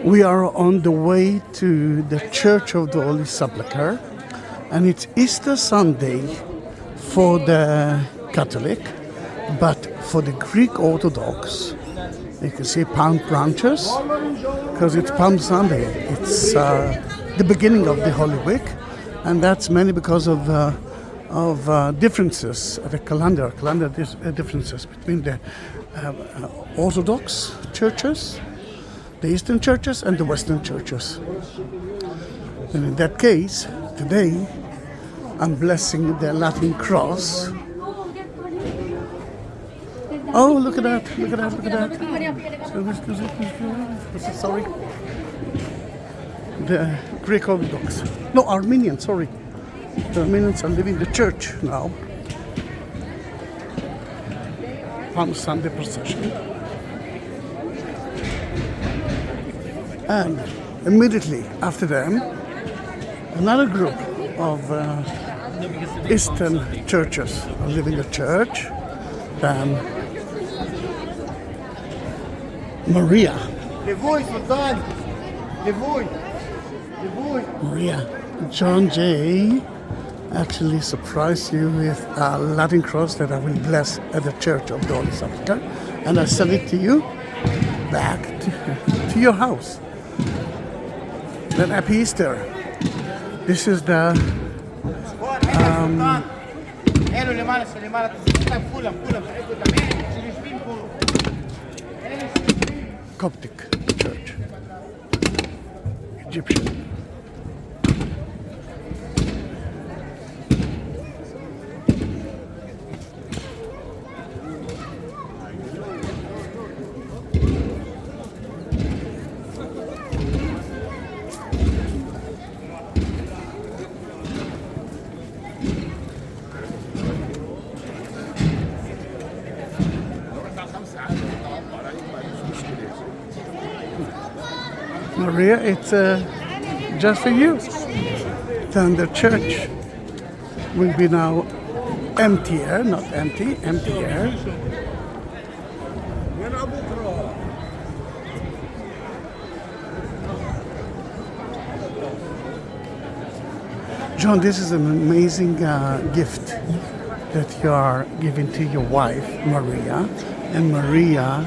We are on the way to the Church of the Holy Sepulchre, and it's Easter Sunday for the Catholic, but for the Greek Orthodox, you can see palm branches because it's Palm Sunday. It's the beginning of the Holy Week, and that's mainly because of differences, the calendar differences between the Orthodox churches, the Eastern churches, and the Western churches. And in that case, today, I'm blessing the Latin cross. Oh, look at that, look at that, look at that. Sorry. The Greek Orthodox. No, Armenian, sorry. The Armenians are leaving the church now. Palm Sunday procession. And immediately after them, another group of Eastern churches are leaving the church. Then Maria. Maria. John J actually surprised you with a Latin cross that I will bless at the Church of the Holy Sepulchre, and I send it to you back to your house. Then Happy Easter. This is the Coptic church, Egyptian. Maria, it's just for you. Then the church will be now emptier, not empty, emptier. John, this is an amazing gift that you are giving to your wife, Maria. And Maria,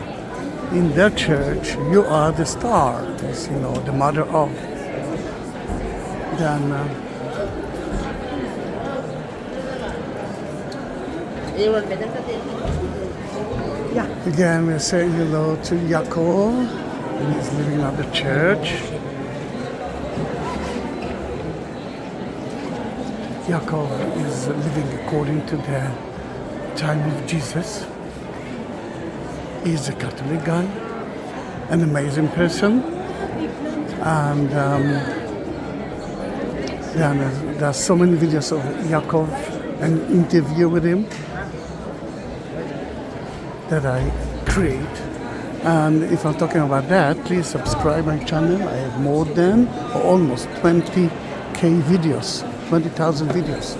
in their church, you are the star, as you know, the mother of. Then again, we're saying hello to Yaakov, and he's living at the church. Yaakov is living according to the time of Jesus. He's a Catholic guy, an amazing person, and there's so many videos of Yaakov and interview with him that I create. And if I'm talking about that, please subscribe my channel. I have more than almost 20,000 videos, 20,000 videos.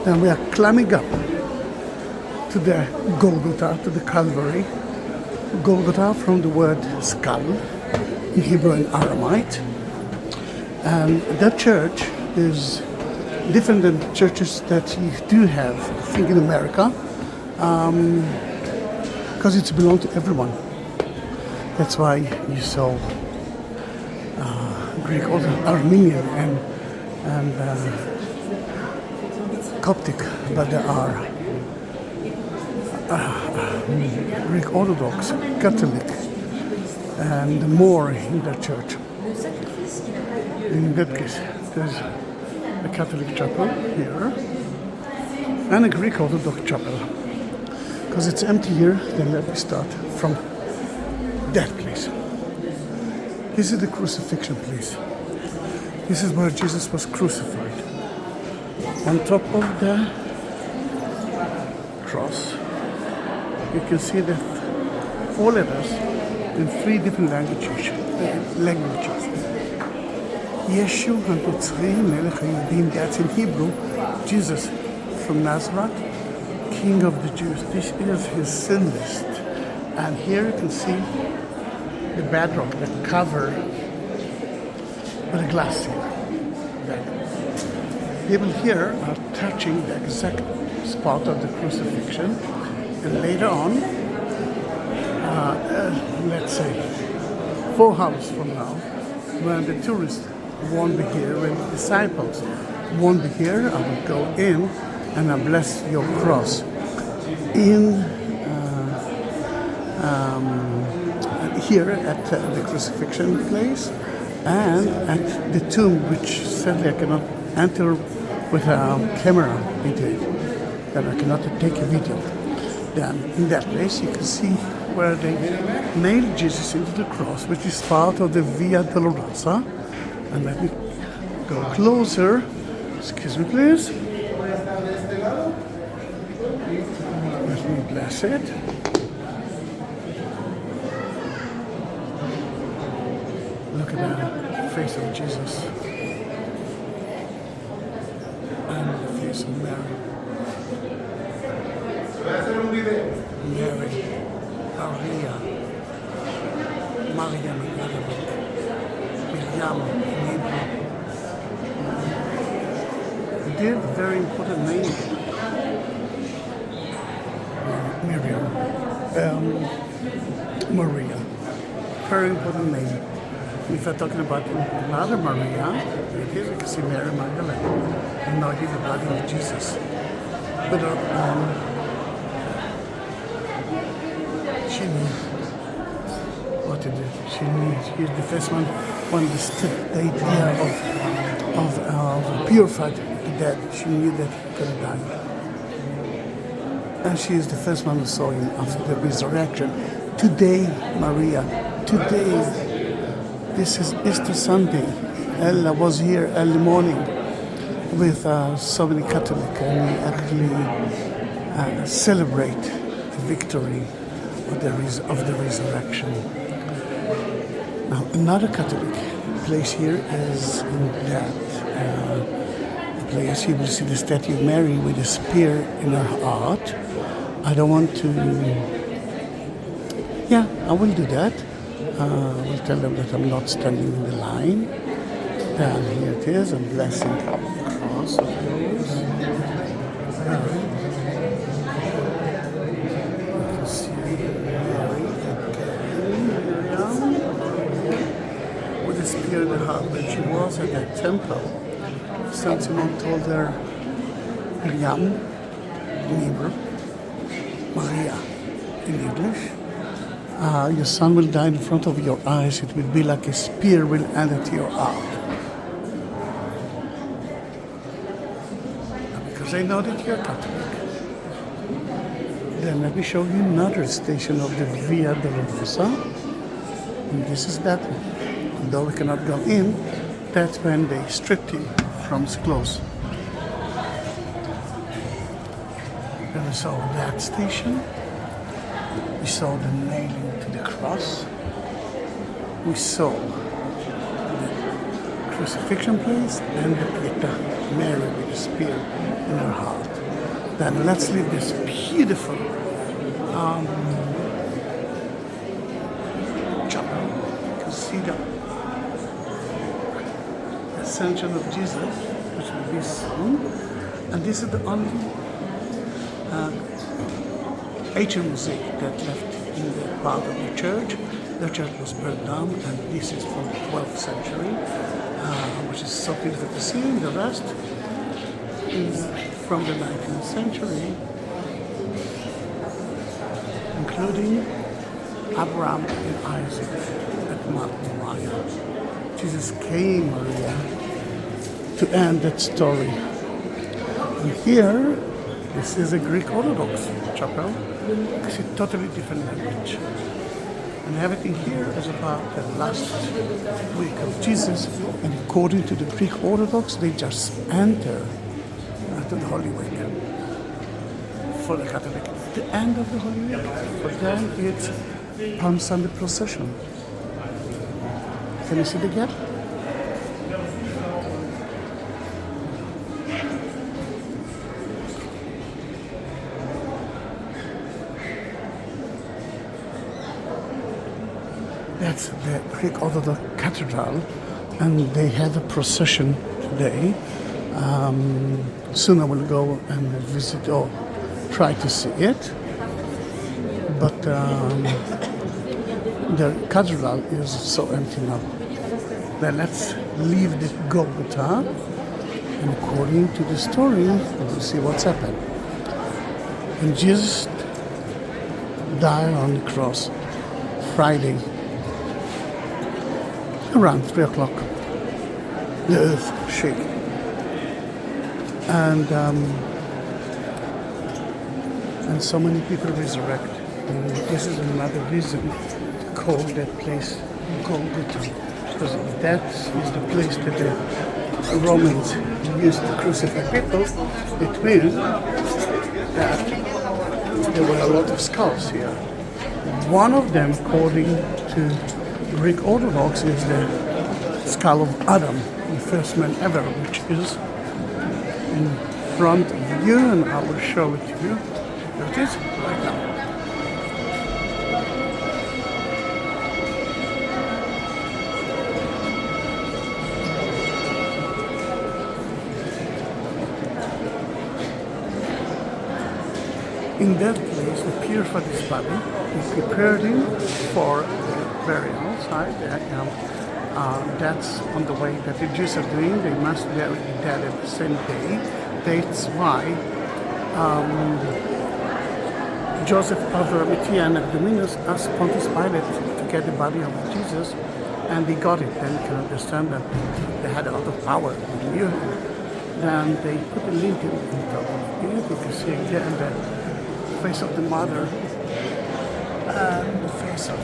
Then we are climbing up to the Golgotha, to the Calvary. Golgotha from the word skull in Hebrew and Aramaic. And that church is different than churches that you do have, I think, in America, because it belongs to everyone. That's why you saw Greek, also Armenian and Coptic, but there are Greek Orthodox, Catholic, and more in the church. In that case, there's a Catholic chapel here and a Greek Orthodox chapel. Because it's empty here, then let me start from that place. This is the crucifixion place. This is where Jesus was crucified. On top of the cross, you can see the 4 letters in 3 different languages. Yeshu HaNotzri Melech HaYudim, that's in Hebrew, Jesus from Nazareth, King of the Jews. This is his sin list. And here you can see the bedrock, the cover with a glass here. People here are touching the exact spot of the crucifixion, and later on, let's say 4 hours from now, when the tourists won't be here, when the disciples won't be here, I will go in and I bless your cross in here at the crucifixion place and at the tomb, which sadly I cannot enter with a camera into it, that I cannot take a video. Then in that place you can see where they nailed Jesus into the cross, which is part of the Via Dolorosa. And let me go closer. Excuse me, please. Let me bless it. Look at the face of Jesus and the face of Mary. Mary, Maria, Maria Magdalene, Miriam, did a very important name. Miriam, Maria, very important name. If I'm talking about another Maria, it is, you can see Mary Magdalene, and now he's the body of Jesus. But she knew what to do. She knew. She's the first one who understood the idea of purified the dead. She knew that he could die. And she is the first one who saw him after the resurrection. Today, Maria, today, this is Easter Sunday. Ella was here early morning with so many Catholics, and we actually celebrate the victory of the resurrection. Now, another Catholic place here is in that place. You will see the statue of Mary with a spear in her heart. I don't want to. Yeah, I will do that. I will tell them that I'm not standing in the line. And here it is, I'm blessing the cross of yours. You can see Mary again, with a spear in the heart. When she was at that temple, Saint Simon told her, Miriam, in Hebrew, Maria, in English, your son will die in front of your eyes. It will be like a spear will enter your heart. Because I know that you're Catholic. Then let me show you another station of the Via Dolorosa. And this is that one. Though we cannot go in, that's when they stripped him from his clothes. Then we saw that station. We saw the nailing to the cross. We saw the crucifixion place and the Pietà, Mary with a spear in her heart. Then let's leave this beautiful chapel. You can see the ascension of Jesus, which will be soon. And this is the only ancient mosaic that left in the part of the church. The church was burned down, and this is from the 12th century, which is so beautiful to see. The rest is from the 19th century, including Abraham and Isaac at Mount Moriah. Jesus came, Maria, to end that story. And here, this is a Greek Orthodox chapel. It's a totally different language. And everything here is about the last week of Jesus. And according to the Greek Orthodox, they just enter to the Holy Week. For the Catholic, it's the end of the Holy Week. For them, it's Palm Sunday procession. Can you see the gap? That's Greek Orthodox Cathedral, and they have a procession today. Soon I will go and visit or try to see it. But the cathedral is so empty now. Then let's leave the Golgotha, and according to the story, we'll see what's happened. And Jesus died on the cross Friday around 3 o'clock. The earth shook. And so many people resurrect. And this is another reason to call that place Golgotha, because that is the place that the Romans used to crucify people. It means that there were a lot of skulls here. One of them, according to Greek Orthodox, is the skull of Adam, the first man ever, which is in front of you, and I will show it to you. There it is, right now. In that place, they purified his body, they prepared him for the burial side. That's on the way that the Jews are doing. They must bury the dead at the same day. That's why Joseph of Arimathea and Dominus asked Pontius Pilate to get the body of Jesus, and they got it. Then you can understand that they had a lot of power. They knew him. Then they put a lintel on top of it. You can see again the face of the mother and the face of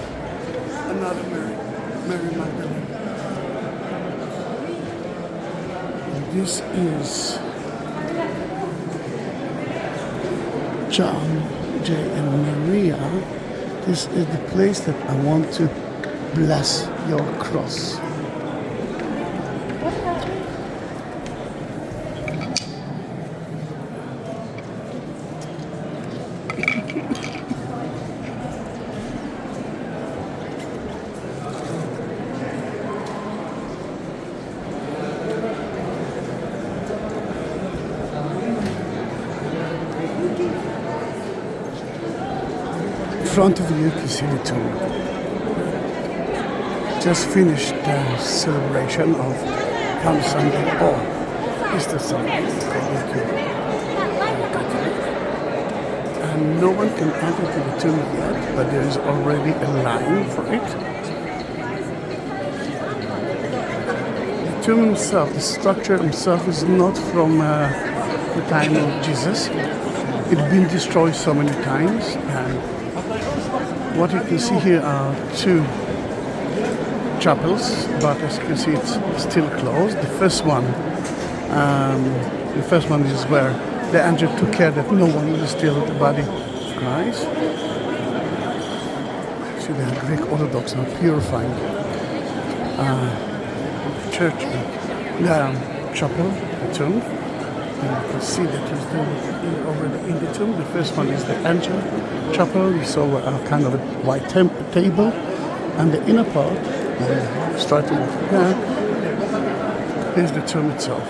another Mary, Mary Magdalene. And this is John J and Maria. This is the place that I want to bless your cross. In front of you can see the tomb. Just finished the celebration of Palm Sunday or Easter Sunday, and no one can enter to the tomb yet, but there is already a line for it. The tomb himself, the structure himself, is not from the time of Jesus. It's been destroyed so many times, and what you can see here are two chapels, but as you can see, it's still closed. The first one is where the angel took care that no one will steal the body of Christ. See, the Greek Orthodox are purifying church, the chapel, the tomb. And you can see that he's doing it already in the tomb. The first one is the angel chapel. You saw a kind of a white table, and the inner part, starting with that, is the tomb itself.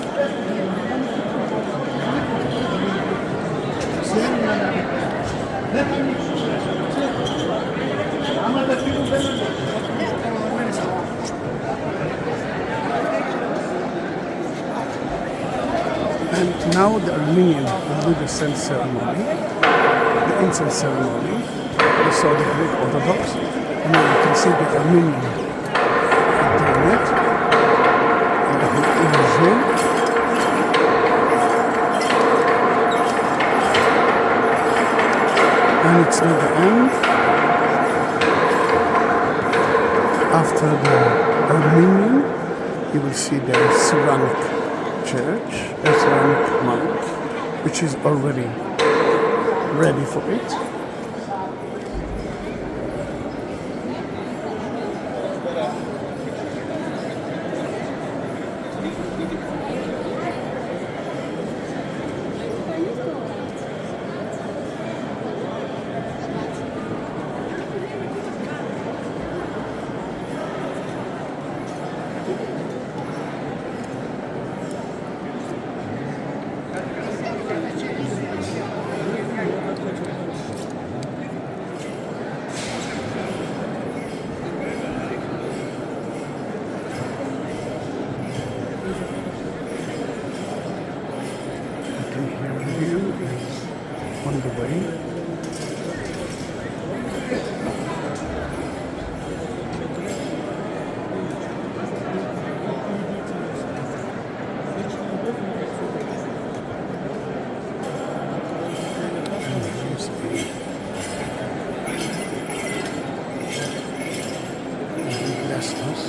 And now the Armenian will do the same ceremony, the incense ceremony. We saw the Greek Orthodox, and now you can see the Armenian doing it. And the here. And it's at the end. After the Armenian, you will see the ceramic church, a ceramic monk, which is already ready for it. On the way. Bless us.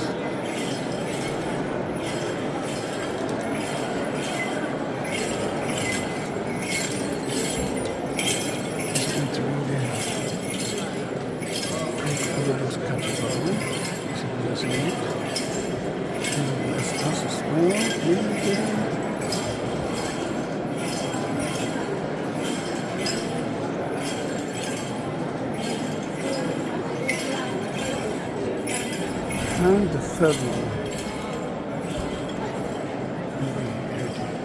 And the third one.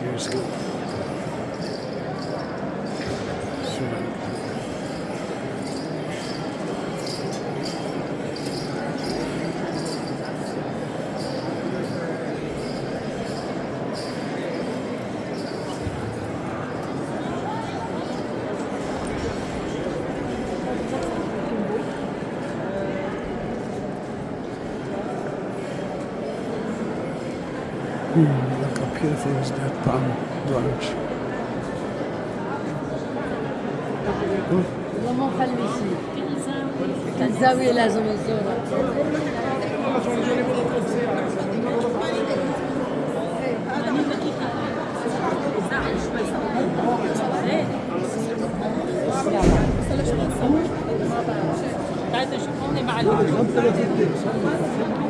Here's it. Look how beautiful is that palm branch.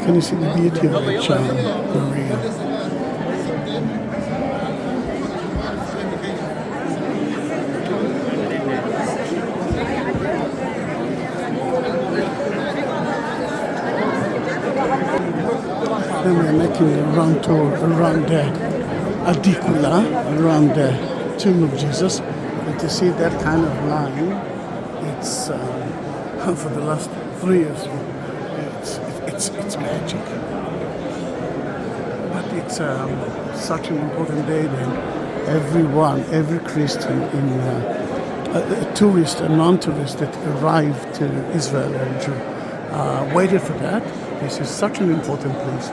Can you see the beauty of the child, Maria? Then we're making a round tour around the Aedicula, around the tomb of Jesus. And to see that kind of line, it's for the last 3 years, it's magic. But it's such an important day that every Christian, a tourist, a non-tourist that arrived to Israel or Jew, waited for that. This is such an important place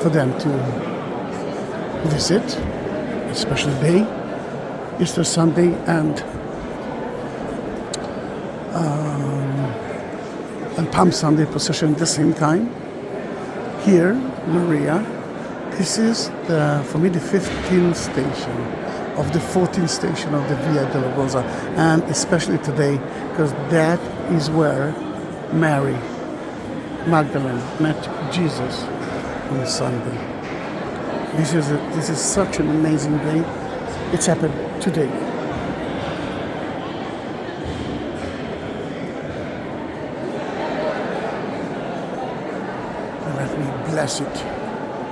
for them to visit, a special day, Easter Sunday, and Palm Sunday procession at the same time. Here, Maria, this is for me the 15th station of the 14th station of the Via Dolorosa, and especially today because that is where Mary Magdalene met Jesus on Sunday. This is such an amazing day. It's happened today. And let me bless it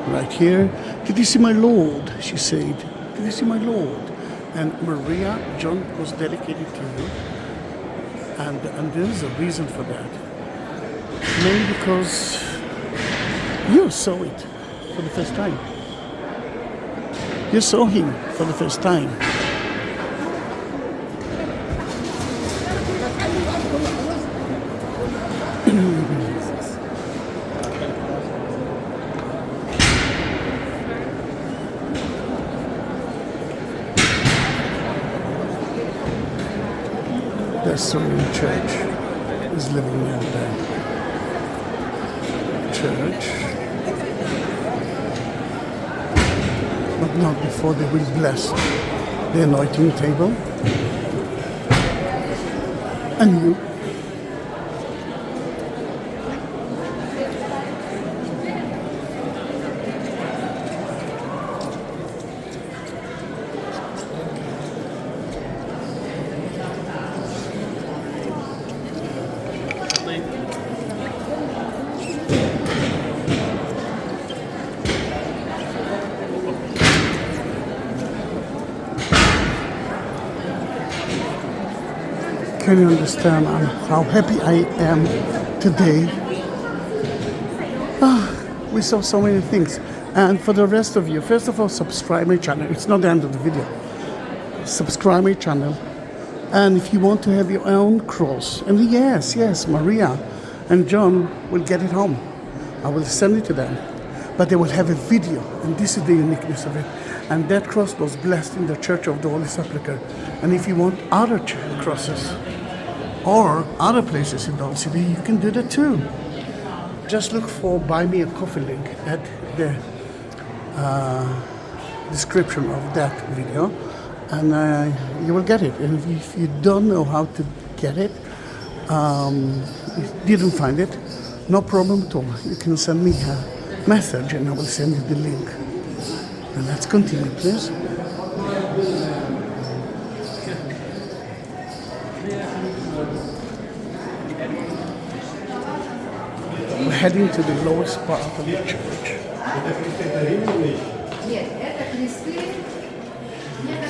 right here. Did you see my Lord? She said. Did you see my Lord? And Maria, John was dedicated to you. And there's a reason for that. Maybe because you saw it for the first time. You saw him for the first time. The Syrian church is living in the church, but not before they will bless the anointing table. And you. Can you understand how happy I am today? We saw so many things. And for the rest of you, first of all, subscribe my channel. It's not the end of the video. Subscribe my channel. And if you want to have your own cross, and yes, Maria and John will get it home. I will send it to them. But they will have a video, and this is the uniqueness of it. And that cross was blessed in the Church of the Holy Sepulchre. And if you want other crosses or other places in the whole city, you can do that too. Just look for Buy Me a Coffee link at the description of that video, and you will get it. And if you don't know how to get it, if you didn't find it, no problem at all. You can send me a message and I will send you the link. And let's continue, please. We're heading to the lowest part of the church.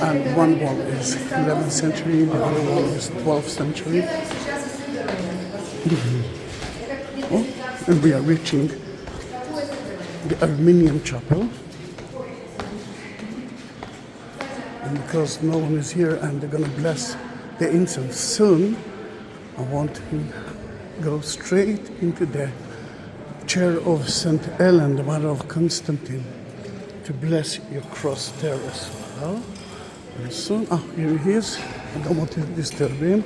And one wall is 11th century, the other wall is 12th century. And we are reaching the Armenian chapel. And because no one is here and they're going to bless the incense soon, I want to go straight into the chair of St. Helen, the mother of Constantine, to bless your cross there as well. And soon, here he is. I don't want to disturb him.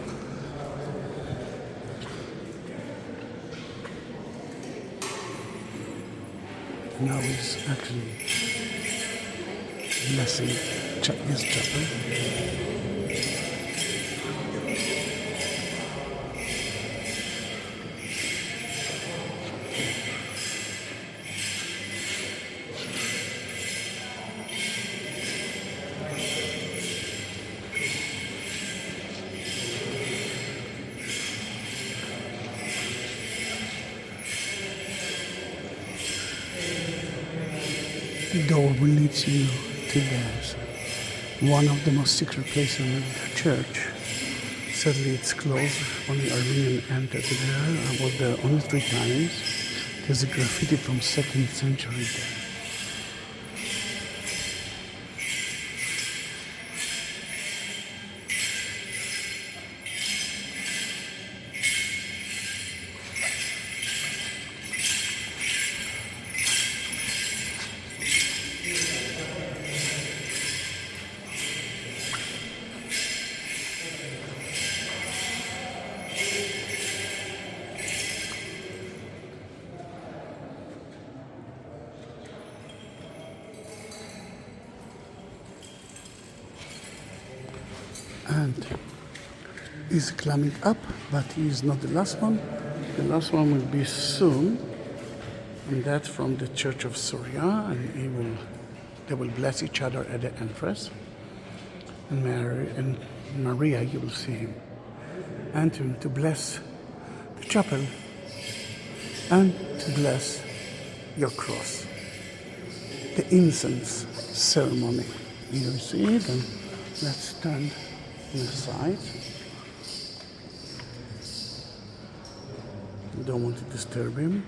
Now he's actually blessing his chapel. The door will lead you to one of the most secret places in the church. Sadly, it's closed. Only Armenian entered there. I was there only 3 times. There's a graffiti from 2nd century there. And he's climbing up, but he is not the last one. The last one will be soon, and that's from the Church of Syria, and they will bless each other at the entrance. And Maria, you will see him entering to bless the chapel and to bless your cross. The incense ceremony. You see it, and let's stand on the side. Don't want to disturb him.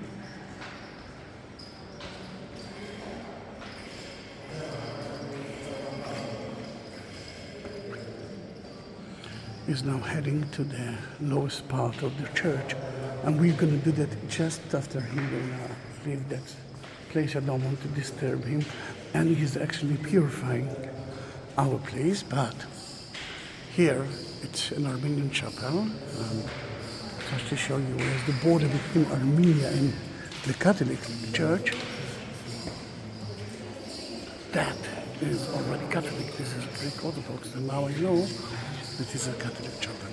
He's now heading to the lowest part of the church, and we're going to do that just after he will leave that place. I don't want to disturb him, and he's actually purifying our place. But here it's an Armenian chapel, and just to show you where's the border between Armenia and the Catholic Church. That is already Catholic. This is Greek Orthodox, and now I know it is a Catholic chapel.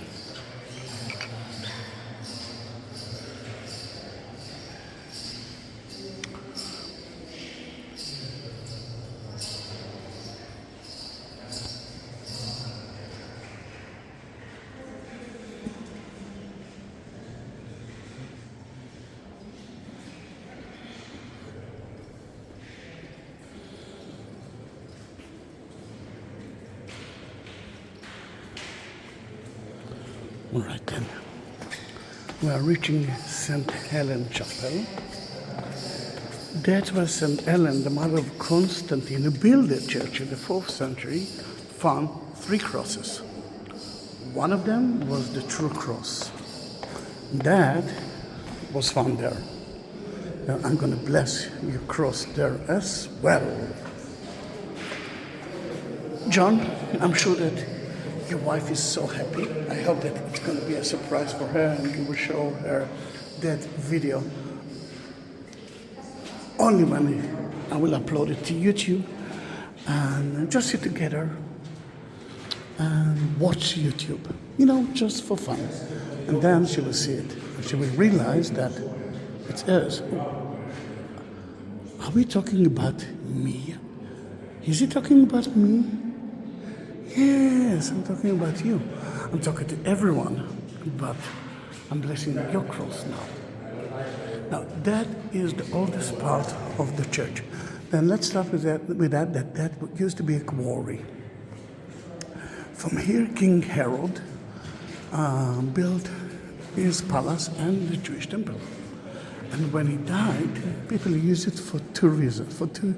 All right then. We are reaching St. Helen Chapel. That was St. Helen, the mother of Constantine, who built the church in the 4th century, found 3 crosses. One of them was the true cross. That was found there. Now I'm going to bless your cross there as well. John, I'm sure that your wife is so happy. I hope that it's going to be a surprise for her and you will show her that video only when I will upload it to YouTube, and just sit together and watch YouTube, just for fun. And then she will see it. And she will realize that it's hers. Are we talking about me? Is he talking about me? Yes, I'm talking about you. I'm talking to everyone, but I'm blessing your cross now. Now, that is the oldest part of the church. Then let's start with that used to be a quarry. From here, King Herod built his palace and the Jewish temple. And when he died, people used it for 2 reasons, for 2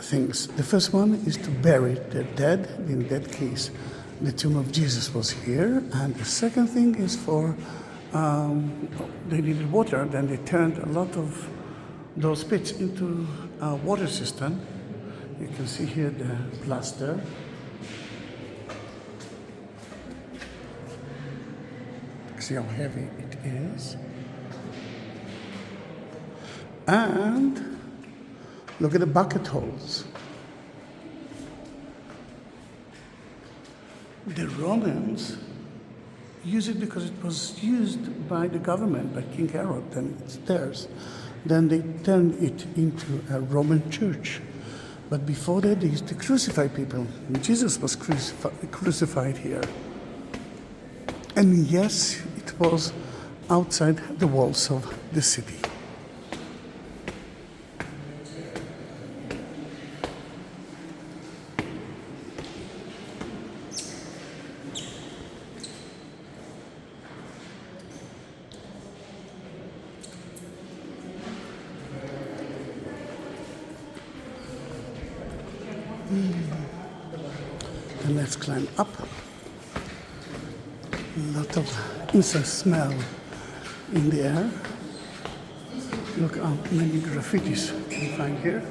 things. The first one is to bury the dead. In that case, the tomb of Jesus was here. And the second thing is for, they needed water, then they turned a lot of those pits into a water cistern. You can see here the plaster. See how heavy it is. And look at the bucket holes. The Romans used it because it was used by the government, by King Herod, and it's theirs. Then they turned it into a Roman church. But before that, they used to crucify people. Jesus was crucified here. And yes, it was outside the walls of the city. And let's climb up. A lot of incense smell in the air. Look how many graffitis you can find here.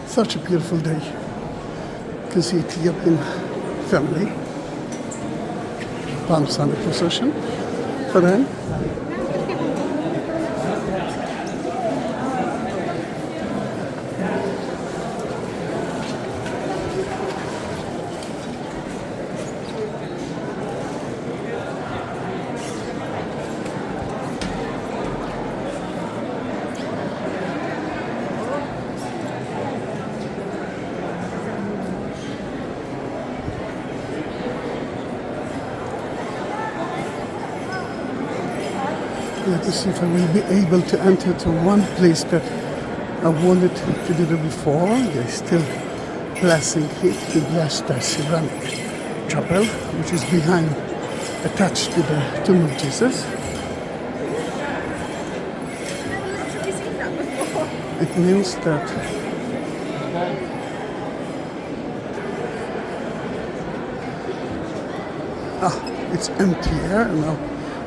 Such a beautiful day. You can see Ethiopian family. Palm Sunday procession for them. Let us see if I will be able to enter to one place that I wanted to do before. They're still blessing it to bless the ceramic chapel, which is behind, attached to the tomb of Jesus. It means that it's empty here. Now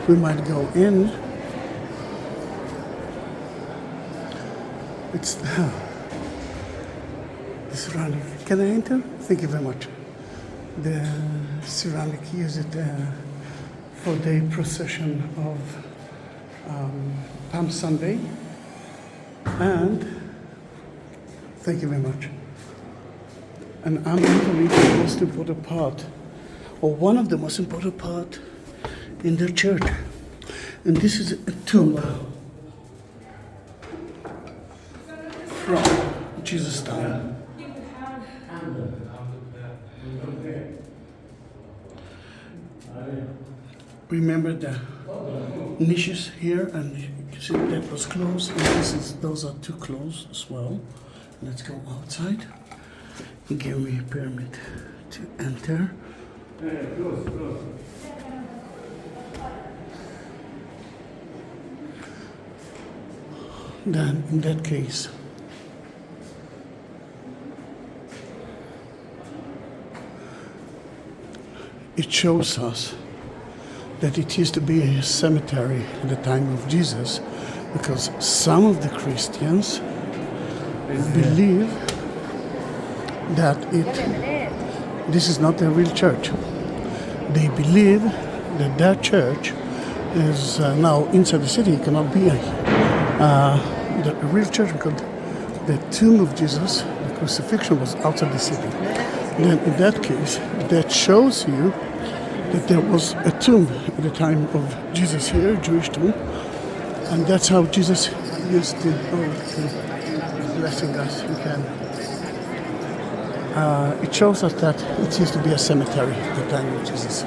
we might go in. It's the ceramic. Can I enter? Thank you very much. The ceramic used it for the procession of Palm Sunday. And thank you very much. And I'm entering the most important part, or one of the most important part in the church. And this is a tomb from Jesus' time. Remember the niches here, and you can see that was closed, and those are too close as well. Let's go outside. Give me a permit to enter. Then, in that case, it shows us that it used to be a cemetery at the time of Jesus, because some of the Christians believe that this is not a real church. They believe that their church is now inside the city. It cannot be the real church, because the tomb of Jesus, the crucifixion, was outside the city. Then in that case, that shows you that there was a tomb at the time of Jesus here, Jewish tomb, and that's how Jesus used to blessing us. You can. It shows us that it used to be a cemetery at the time of Jesus.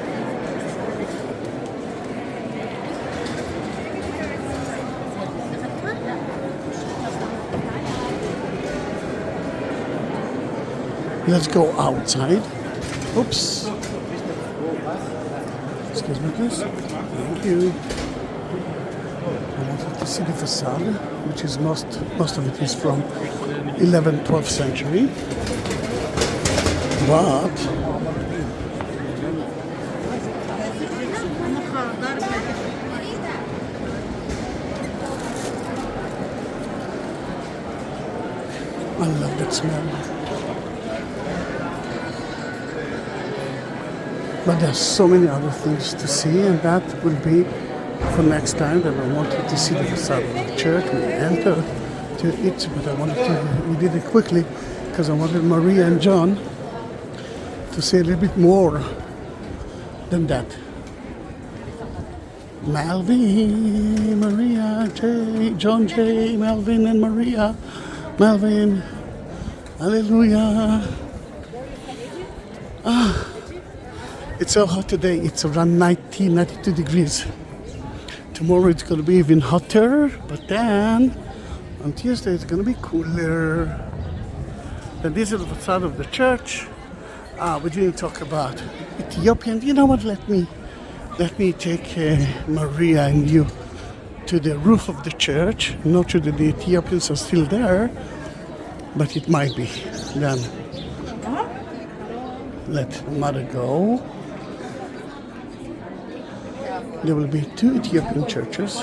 Let's go outside. Oops. Excuse me, please. Thank you. I wanted to see the facade, which is most of it is from 11th, 12th century. But I love that smell. But there's so many other things to see, and that will be for next time. That I wanted to see the facade of the church. We enter to it, but we did it quickly because I wanted Maria and John to say a little bit more than that. Melvin, Maria, John J Melvin and Maria Melvin. Hallelujah. It's so hot today. It's around 92 degrees. Tomorrow it's going to be even hotter, but then on Tuesday it's going to be cooler. Then this is the facade of the church. We didn't talk about Ethiopian. You know what? Let me take Maria and you to the roof of the church. Not sure that the Ethiopians are still there, but it might be. Then let Mother go. There will be 2 Ethiopian churches.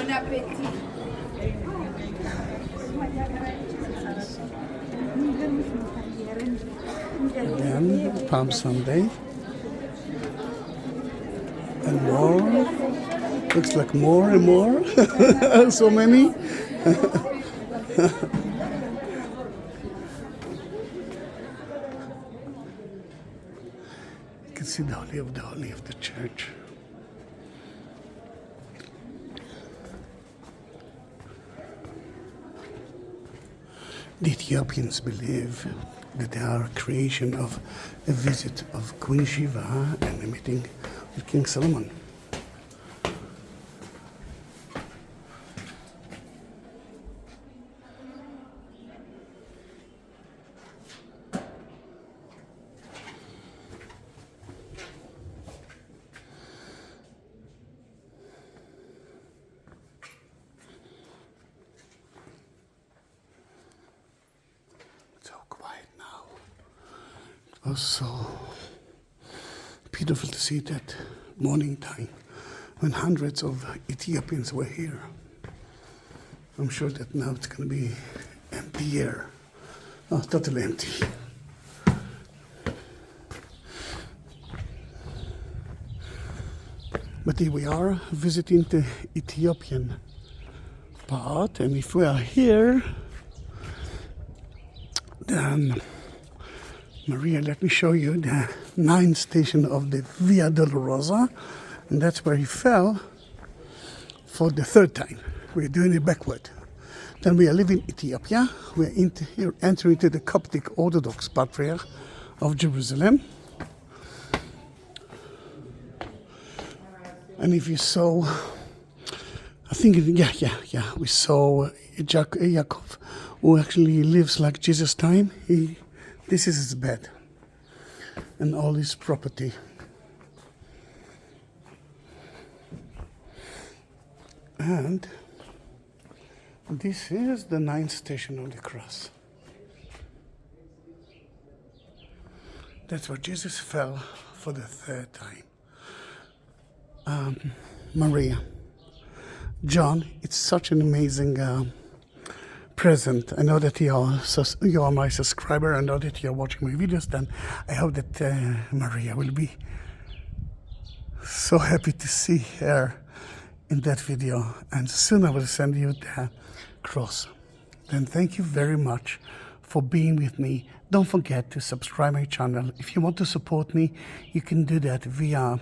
Again, Palm Sunday. And more. Looks like more and more. So many. You can see the Holy of the church. The Ethiopians believe that they are a creation of a visit of Queen Shiva and a meeting with King Solomon. It was so beautiful to see that morning time when hundreds of Ethiopians were here. I'm sure that now it's going to be empty here. Oh, totally empty. But here we are visiting the Ethiopian part, and if we are here, then Maria, let me show you the 9th station of the Via Dolorosa, and that's where he fell for the 3rd time. We're doing it backward. Then we are leaving Ethiopia. We're entering into the Coptic Orthodox Patriarch of Jerusalem. And if you saw, I think, we saw Jacob, who actually lives like Jesus' time. This is his bed and all his property. And this is the 9th station of the cross. That's where Jesus fell for the 3rd time. Maria, John, it's such an amazing present. I know that you are my subscriber. I know that you're watching my videos. Then I hope that Maria will be so happy to see her in that video. And soon I will send you the cross. Then thank you very much for being with me. Don't forget to subscribe my channel. If you want to support me, you can do that via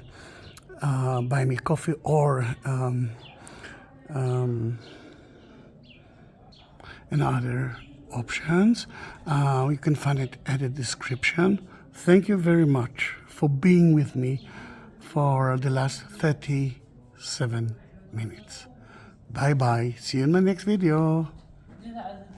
Buy Me Coffee or and other options. You can find it at the description. Thank you very much for being with me for the last 37 minutes. Bye bye. See you in my next video.